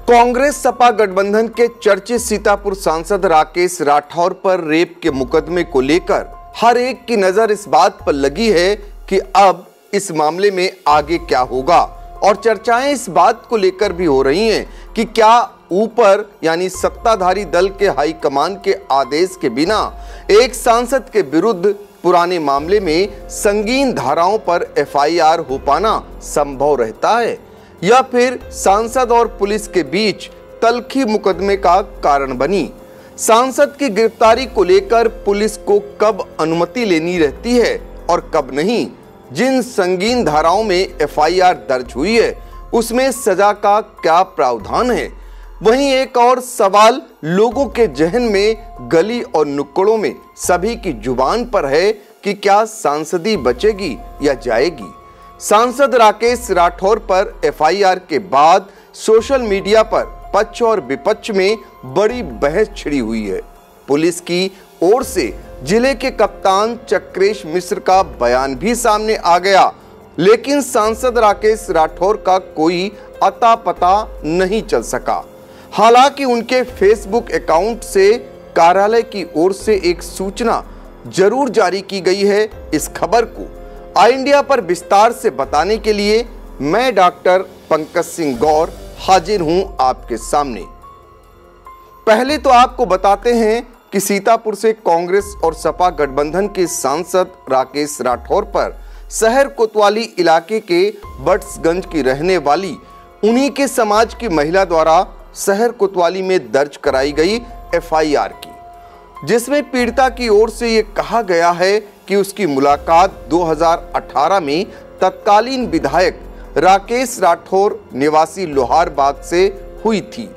कांग्रेस सपा गठबंधन के चर्चित सीतापुर सांसद राकेश राठौर पर रेप के मुकदमे को लेकर हर एक की नजर इस बात पर लगी है कि अब इस मामले में आगे क्या होगा, और चर्चाएं इस बात को लेकर भी हो रही हैं कि क्या ऊपर यानी सत्ताधारी दल के हाईकमान के आदेश के बिना एक सांसद के विरुद्ध पुराने मामले में संगीन धाराओं पर एफआईआर हो पाना संभव रहता है, या फिर सांसद और पुलिस के बीच तल्खी मुकदमे का कारण बनी। सांसद की गिरफ्तारी को लेकर पुलिस को कब अनुमति लेनी रहती है और कब नहीं। जिन संगीन धाराओं में एफआईआर दर्ज हुई है उसमें सजा का क्या प्रावधान है। वहीं एक और सवाल लोगों के जहन में गली और नुक्कड़ों में सभी की जुबान पर है कि क्या सांसदी बचेगी या जाएगी। सांसद राकेश राठौर पर एफआईआर के बाद सोशल मीडिया पर पक्ष और विपक्ष में बड़ी बहस छिड़ी हुई है। पुलिस की ओर से जिले के कप्तान चक्रेश मिश्र का बयान भी सामने आ गया, लेकिन सांसद राकेश राठौर का कोई अता पता नहीं चल सका। हालांकि उनके फेसबुक अकाउंट से कार्यालय की ओर से एक सूचना जरूर जारी की गई है। इस खबर को आई इंडिया पर विस्तार से बताने के लिए मैं डॉक्टर पंकज सिंह गौर हाजिर हूं आपके सामने। पहले तो आपको बताते हैं कि सीतापुर से कांग्रेस और सपा गठबंधन के सांसद राकेश राठौर पर शहर कोतवाली इलाके के बट्सगंज की रहने वाली उन्हीं के समाज की महिला द्वारा शहर कोतवाली में दर्ज कराई गई एफआईआर की, जिसमें पीड़िता की ओर से यह कहा गया है कि उसकी मुलाकात 2018 में तत्कालीन विधायक राकेश राठौर निवासी लोहारबाग से हुई थी।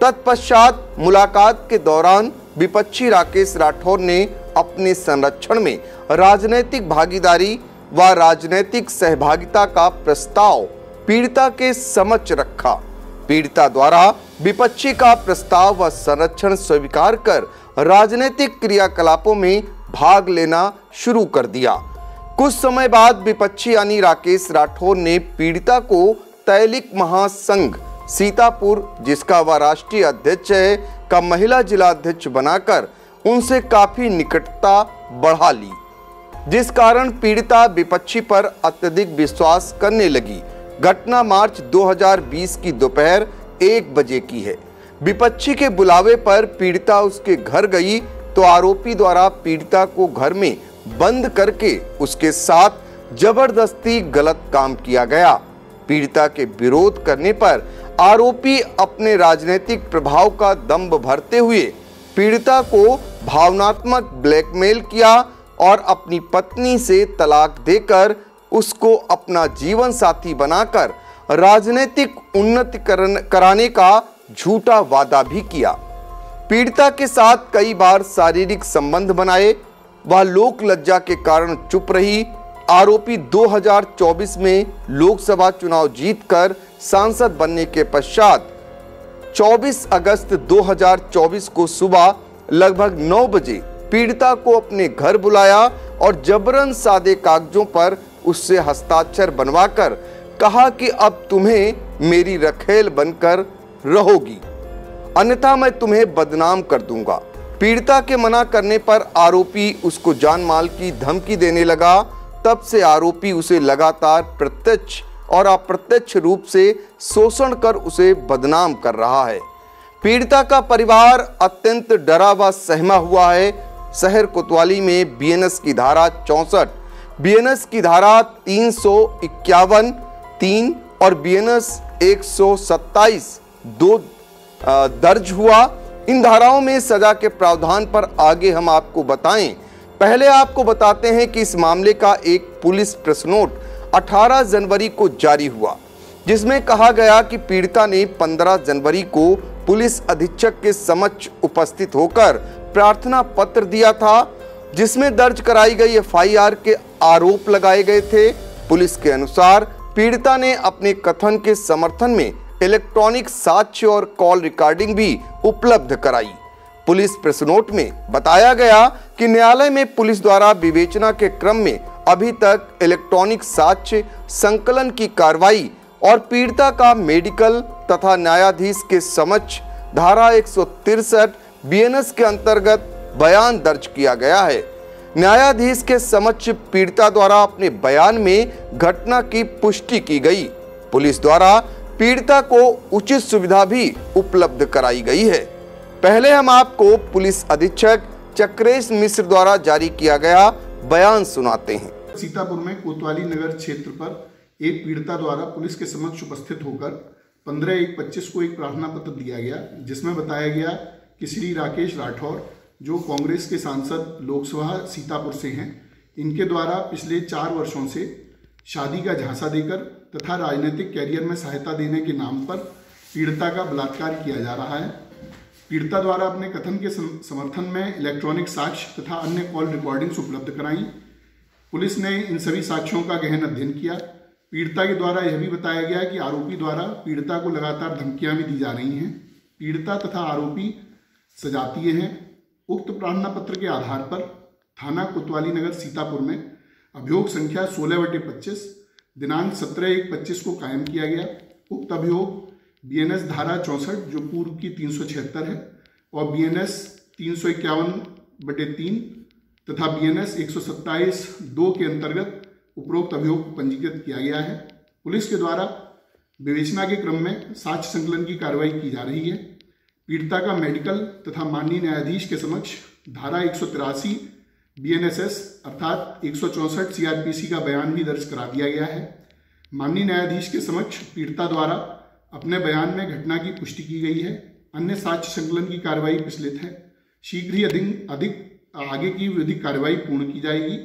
तत्पश्चात मुलाकात के दौरान विपक्षी राकेश राठौर ने अपने संरक्षण में राजनीतिक भागीदारी व राजनीतिक सहभागिता का प्रस्ताव पीड़िता के समक्ष रखा। पीड़िता द्वारा विपक्षी का प्रस्ताव व संरक्षण स्वीकार कर राजनीतिक क्रियाकलापों में भाग लेना शुरू कर दिया। कुछ समय बाद विपक्षी यानी राकेश राठौर ने पीड़िता को तैलिक महासंघ सीतापुर, जिसका वह राष्ट्रीय अध्यक्ष है, का महिला जिला अध्यक्ष बनाकर उनसे काफी निकटता बढ़ा ली, जिस कारण पीड़िता विपक्षी पर अत्यधिक विश्वास करने लगी। घटना मार्च 2020 की दोपहर 1 बजे की है। विपक्षी के बुलावे पर पीड़िता उसके घर गई तो आरोपी द्वारा पीड़िता को घर में बंद करके उसके साथ जबरदस्ती गलत काम किया गया। पीड़िता के विरोध करने पर आरोपी अपने राजनीतिक प्रभाव का दंभ भरते हुए पीड़िता को भावनात्मक ब्लैकमेल किया और अपनी पत्नी से तलाक देकर उसको अपना जीवन साथी बनाकर राजनीतिक उन्नति कराने का झूठा वादा भी किया। पीड़िता के साथ कई बार शारीरिक संबंध बनाए। वह लोक लज्जा के कारण चुप रही। आरोपी 2024 में लोकसभा चुनाव जीतकर सांसद बनने के पश्चात 24 अगस्त 2024 को सुबह लगभग 9 बजे पीड़िता को अपने घर बुलाया और जबरन सादे कागजों पर उससे हस्ताक्षर बनवाकर कहा कि अब तुम्हें मेरी रखेल बनकर रहोगी, अन्यथा मैं तुम्हें बदनाम कर दूंगा। पीड़िता के मना करने पर आरोपी उसको जान माल की धमकी देने लगा। तब से आरोपी उसे लगातार प्रत्यक्ष और अप्रत्यक्ष रूप से शोषण कर उसे बदनाम कर रहा है। पीड़िता का परिवार अत्यंत डरा व सहमा हुआ है। शहर कोतवाली में बीएनएस की धारा 64, बीएनएस की धारा 351(3) और बीएनएस 127(2) दर्ज हुआ। इन धाराओं में सजा के प्रावधान पर आगे हम आपको बताएं। पहले आपको बताते हैं कि इस मामले का एक पुलिस प्रेस नोट 18 जनवरी को जारी हुआ, जिसमें कहा गया कि पीड़िता ने 15 जनवरी को पुलिस अधीक्षक के समक्ष उपस्थित होकर प्रार्थना पत्र दिया था, जिसमें दर्ज कराई गई एफआईआर के आरोप लगाए गए थे। पुलिस के अनुसार पीड़िता ने अपने कथन के समर्थन में इलेक्ट्रॉनिक साक्ष्य और कॉल रिकॉर्डिंग भी उपलब्ध कराई। पुलिस प्रेस नोट में बताया गया कि न्यायालय में पुलिस द्वारा विवेचना के क्रम में अभी तक इलेक्ट्रॉनिक साक्ष्य संकलन की कार्रवाई और पीड़िता का मेडिकल तथा न्यायाधीश के समक्ष धारा 163 बीएनएस के अंतर्गत बयान दर्ज किया गया है। न्यायाधीश के समक्ष पीड़िता द्वारा अपने बयान में घटना की पुष्टि की गई। पुलिस द्वारा पीड़िता को उचित सुविधा भी उपलब्ध कराई गई है। पहले हम आपको पुलिस अधीक्षक चक्रेश मिश्र द्वारा जारी किया गया बयान सुनाते हैं। सीतापुर में कोतवाली नगर क्षेत्र पर एक पीड़िता द्वारा पुलिस के समक्ष उपस्थित होकर 15/1/25 को एक प्रार्थना पत्र दिया गया, जिसमें बताया गया कि श्री राकेश राठौर, जो कांग्रेस के सांसद लोकसभा सीतापुर से हैं, इनके द्वारा पिछले 4 वर्षों से शादी का झांसा देकर तथा राजनीतिक कैरियर में सहायता देने के नाम पर पीड़िता का बलात्कार किया जा रहा है। पीड़िता द्वारा अपने कथन के समर्थन में इलेक्ट्रॉनिक साक्ष्य तथा अन्य कॉल रिकॉर्डिंग्स उपलब्ध कराई। पुलिस ने इन सभी साक्ष्यों का गहन अध्ययन किया। पीड़िता के द्वारा यह भी बताया गया कि आरोपी द्वारा पीड़िता को लगातार धमकियां भी दी जा रही हैं। पीड़िता तथा आरोपी सजातीय हैं। उक्त प्रार्थना पत्र के आधार पर थाना कोतवाली नगर सीतापुर में अभियोग संख्या 16/25 दिनांक 17/1/25 को कायम किया गया। उक्त अभियोग बीएनएस धारा 64 जो पूर्व की 376 है और बीएनएस 351/3 तथा बीएनएस 127(2) के अंतर्गत उपरोक्त अभियोग को पंजीकृत किया गया है। पुलिस के द्वारा विवेचना के क्रम में साक्ष्य संकलन की कार्रवाई की जा रही है। पीड़िता का मेडिकल तथा माननीय न्यायाधीश के समक्ष धारा 183 बीएनएसएस अर्थात 164 सीआरपीसी का बयान भी दर्ज करा दिया गया है। माननीय न्यायाधीश के समक्ष पीड़िता द्वारा अपने बयान में घटना की पुष्टि की गई है। अन्य साक्ष्य संकलन की कार्रवाई प्रचलित है। शीघ्र ही आगे की विधिक कार्रवाई पूर्ण की जाएगी।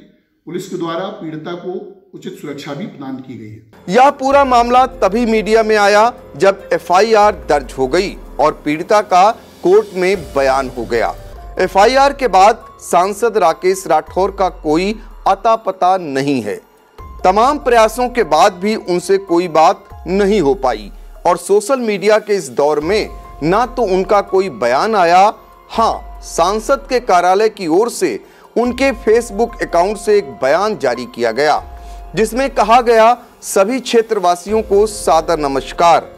पुलिस के द्वारा पीड़िता को उचित सुरक्षा भी प्रदान की गई है। यह पूरा मामला तभी मीडिया में आया जब एफआईआर दर्ज हो गई और पीड़िता का कोर्ट में बयान हो गया। एफआईआर के बाद सांसद राकेश राठौर का कोई अता पता नहीं है। तमाम प्रयासों के बाद भी उनसे कोई बात नहीं हो पाई और सोशल मीडिया के इस दौर में ना तो उनका कोई बयान आया, हाँ, सांसद के कार्यालय की ओर से उनके फेसबुक अकाउंट से एक बयान जारी किया गया जिसमें कहा गया, सभी क्षेत्रवासियों को सादर नमस्कार।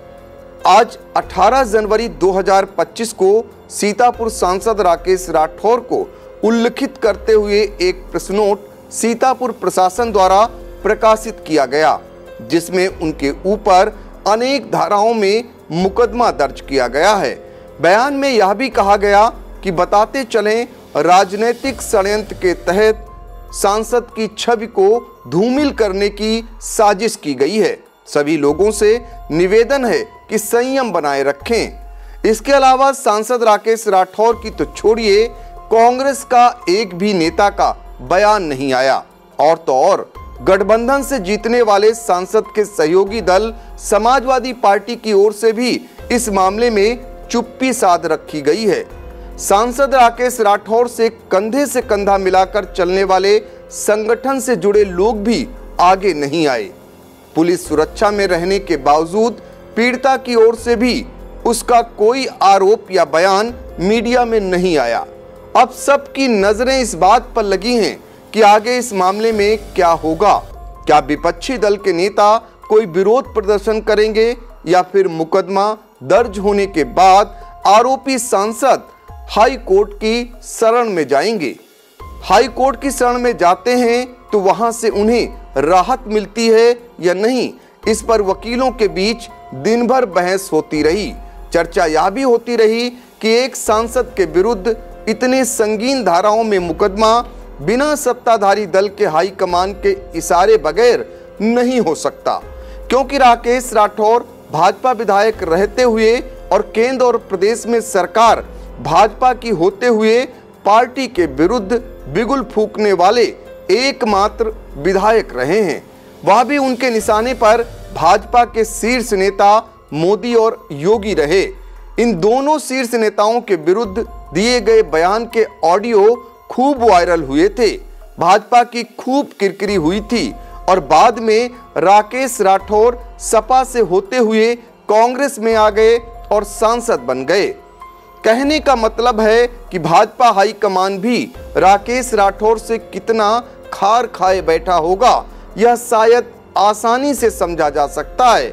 आज 18 जनवरी 2025 को सीतापुर सांसद राकेश राठौर को उल्लिखित करते हुए एक प्रेस नोट सीतापुर प्रशासन द्वारा प्रकाशित किया गया, जिसमें उनके ऊपर अनेक धाराओं में मुकदमा दर्ज किया गया है। बयान में यह भी कहा गया कि बताते चलें, राजनीतिक षड्यंत्र के तहत सांसद की छवि को धूमिल करने की साजिश की गई है। सभी लोगों से निवेदन है कि संयम बनाए रखें। इसके अलावा सांसद राकेश राठौर की तो छोड़िए, कांग्रेस का एक भी नेता का बयान नहीं आया। और तो और गठबंधन से जीतने वाले सांसद के सहयोगी दल समाजवादी पार्टी की ओर से भी इस मामले में चुप्पी साध रखी गई है। सांसद राकेश राठौर से कंधा मिलाकर चलने वाले संगठन से जुड़े लोग भी आगे नहीं आए। पुलिस सुरक्षा में रहने के बावजूद पीड़िता की ओर से भी उसका कोई आरोप या बयान मीडिया में नहीं आया। अब सबकी नजरें इस बात पर लगी हैं कि आगे इस मामले में क्या होगा। क्या विपक्षी दल के नेता कोई विरोध प्रदर्शन करेंगे या फिर मुकदमा दर्ज होने के बाद आरोपी सांसद हाई कोर्ट की शरण में जाएंगे। हाई कोर्ट की शरण में जाते हैं तो वहां से उन्हें राहत मिलती है या नहीं, इस पर वकीलों के बीच दिन भर बहस होती रही। चर्चा यह भी होती रही कि एक सांसद के विरुद्ध इतने संगीन धाराओं में मुकदमा बिना सत्ताधारी दल के हाईकमान के इशारे बगैर नहीं हो सकता, क्योंकि राकेश राठौर भाजपा विधायक रहते हुए और केंद्र और प्रदेश में सरकार भाजपा की होते हुए पार्टी के विरुद्ध बिगुल फूंकने वाले एकमात्र विधायक रहे हैं। वह भी उनके निशाने पर भाजपा के शीर्ष नेता मोदी और योगी रहे। इन दोनों शीर्ष नेताओं के विरुद्ध दिए गए बयान के ऑडियो खूब वायरल हुए थे। भाजपा की खूब किरकिरी हुई थी और बाद में राकेश राठौर सपा से होते हुए कांग्रेस में आ गए और सांसद बन गए। कहने का मतलब है कि भाजपा हाईकमान भी राकेश राठौर से कितना खार खाए बैठा होगा, यह शायद आसानी से समझा जा सकता है।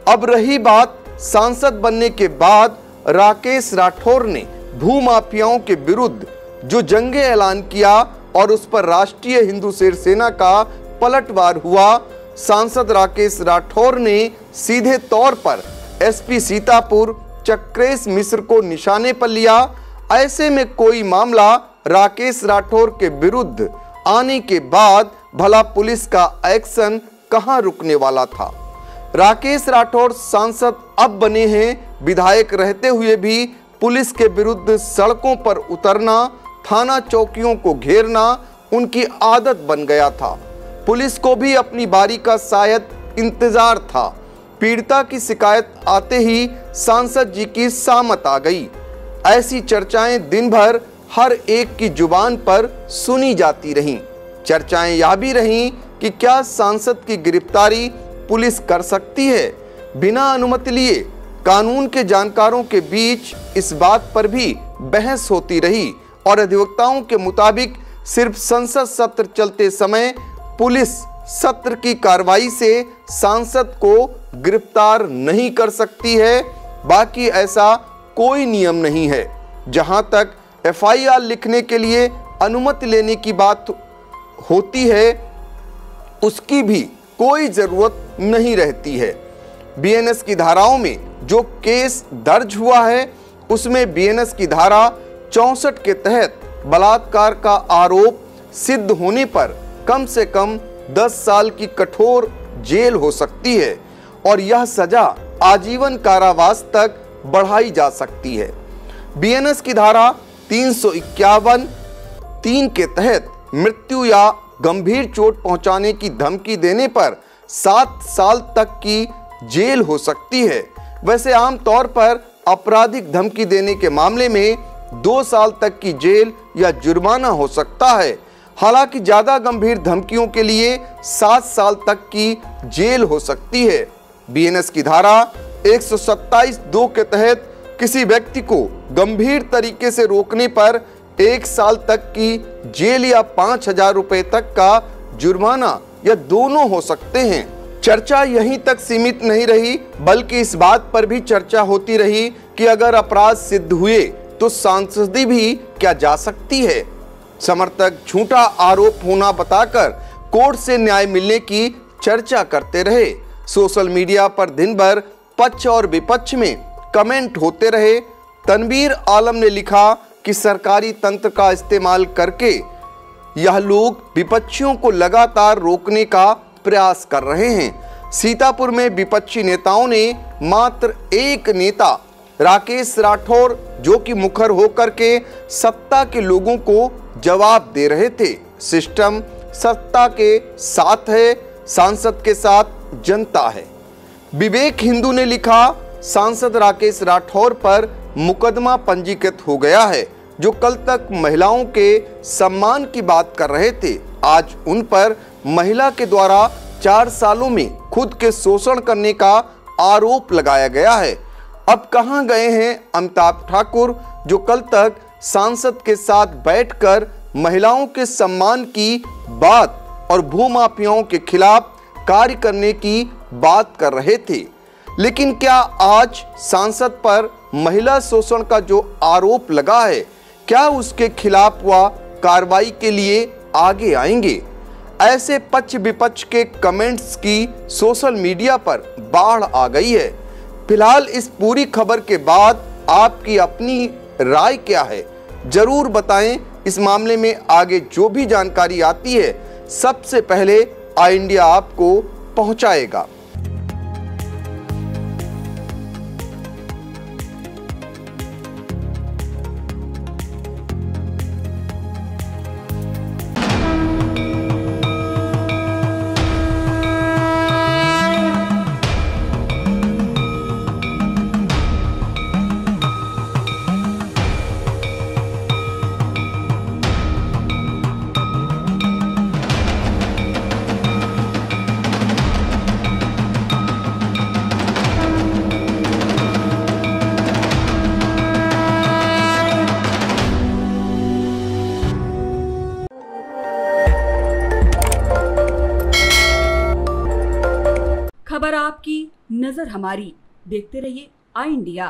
अब रही बात सांसद बनने के बाद राकेश राठौर ने भूमाफियाओं के विरुद्ध जो जंगे ऐलान किया और उस पर राष्ट्रीय हिंदू सेना का पलटवार हुआ, सांसद राकेश राठौर ने सीधे तौर पर एसपी सीतापुर चक्रेश मिश्र को निशाने पर लिया। ऐसे में कोई मामला राकेश राठौर के विरुद्ध आने के बाद भला पुलिस का एक्शन कहां रुकने वाला था। राकेश राठौर सांसद अब बने हैं, विधायक रहते हुए भी पुलिस के विरुद्ध सड़कों पर उतरना, थाना चौकियों को घेरना उनकी आदत बन गया था। पुलिस को भी अपनी बारी का शायद इंतजार था। पीड़िता की शिकायत आते ही सांसद जी की सामत आ गई। ऐसी चर्चाएं दिन भर हर एक की जुबान पर सुनी जाती रहीं। चर्चाएं यह भी रहीं कि क्या सांसद की गिरफ्तारी पुलिस कर सकती है बिना अनुमति लिए। कानून के जानकारों के बीच इस बात पर भी बहस होती रही और अधिवक्ताओं के मुताबिक सिर्फ संसद सत्र चलते समय पुलिस सत्र की कार्रवाई से सांसद को गिरफ्तार नहीं कर सकती है। बाकी ऐसा कोई नियम नहीं है। जहां तक एफआईआर लिखने के लिए अनुमति लेने की बात होती है, उसकी भी कोई जरूरत नहीं रहती है। बीएनएस की धाराओं में जो केस दर्ज हुआ है उसमें बीएनएस की धारा 64 के तहत बलात्कार का आरोप सिद्ध होने पर कम से कम 10 साल की कठोर जेल हो सकती है और यह सजा आजीवन कारावास तक बढ़ाई जा सकती है। बीएनएस की धारा 351(3) के तहत मृत्यु या गंभीर चोट पहुंचाने की धमकी देने पर 7 साल तक की जेल हो सकती है। वैसे आमतौर पर आपराधिक धमकी देने के मामले में 2 साल तक की जेल या जुर्माना हो सकता है। हालांकि ज्यादा गंभीर धमकियों के लिए 7 साल तक की जेल हो सकती है। बीएनएस की धारा 127(2) के तहत किसी व्यक्ति को गंभीर तरीके से रोकने पर 1 साल तक की जेल या 5,000 रुपए तक का जुर्माना या दोनों हो सकते हैं। चर्चा यहीं तक सीमित नहीं रही, बल्कि इस बात पर भी चर्चा होती रही कि अगर अपराध सिद्ध हुए तो सांसदी भी क्या जा सकती है। समर्थक झूठा आरोप होना बताकर कोर्ट से न्याय मिलने की चर्चा करते रहे। सोशल मीडिया पर दिन भर पक्ष और विपक्ष में कमेंट होते रहे। तनवीर आलम ने लिखा कि सरकारी तंत्र का इस्तेमाल करके यह लोग विपक्षियों को लगातार रोकने का प्रयास कर रहे हैं। सीतापुर में विपक्षी नेताओं ने मात्र एक नेता राकेश राठौर, जो कि मुखर होकर के सत्ता के लोगों को जवाब दे रहे थे। सिस्टम सत्ता के साथ है, सांसद के साथ जनता है। विवेक हिंदू ने लिखा, सांसद राकेश राठौर पर मुकदमा पंजीकृत हो गया है। जो कल तक महिलाओं के सम्मान की बात कर रहे थे, आज उन पर महिला के द्वारा 4 सालों में खुद के शोषण करने का आरोप लगाया गया है। अब कहां गए हैं अमिताभ ठाकुर, जो कल तक सांसद के साथ बैठकर महिलाओं के सम्मान की बात और भूमाफियाओं के खिलाफ कार्य करने की बात कर रहे थे। लेकिन क्या आज सांसद पर महिला शोषण का जो आरोप लगा है, क्या उसके खिलाफ वह कार्रवाई के लिए आगे आएंगे? ऐसे पक्ष विपक्ष के कमेंट्स की सोशल मीडिया पर बाढ़ आ गई है। फिलहाल इस पूरी खबर के बाद आपकी अपनी राय क्या है, जरूर बताएं। इस मामले में आगे जो भी जानकारी आती है सबसे पहले आई इंडिया आपको पहुंचाएगा। खबर आपकी, नजर हमारी। देखते रहिए आई इंडिया।